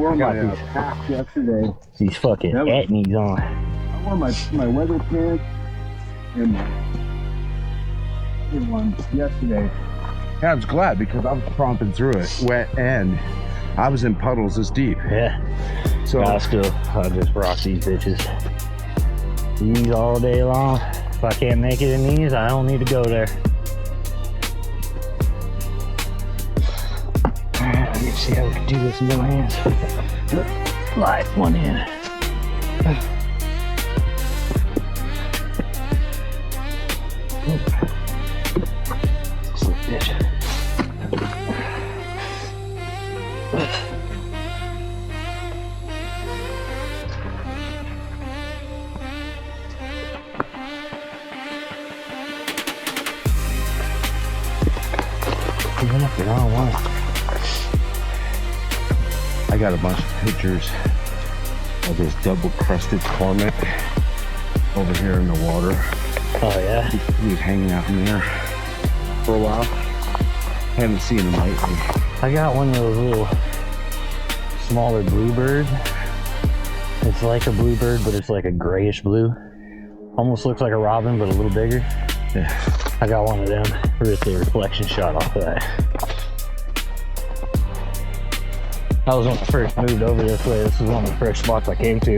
wore my packs yesterday. These fucking etnies on. I wore my weather pants and my other ones yesterday. Yeah, I was glad because I was tromping through it, wet, and I was in puddles this deep. Yeah. So I just rock these bitches. These all day long. If I can't make it in these, I don't need to go there. Alright, let me see how we can do this in my hands. Slide one in. Slip bitch. The wrong one. I got a bunch of pictures of this double crested cormorant over here in the water. Oh yeah? He was hanging out in there for a while. Haven't seen him lately. I got one of those little smaller bluebirds. It's like a bluebird, but it's like a grayish blue. Almost looks like a robin, but a little bigger. Yeah. I got one of them. Ripped a reflection shot off of that. That was when I first moved over this way. This was one of the first spots I came to.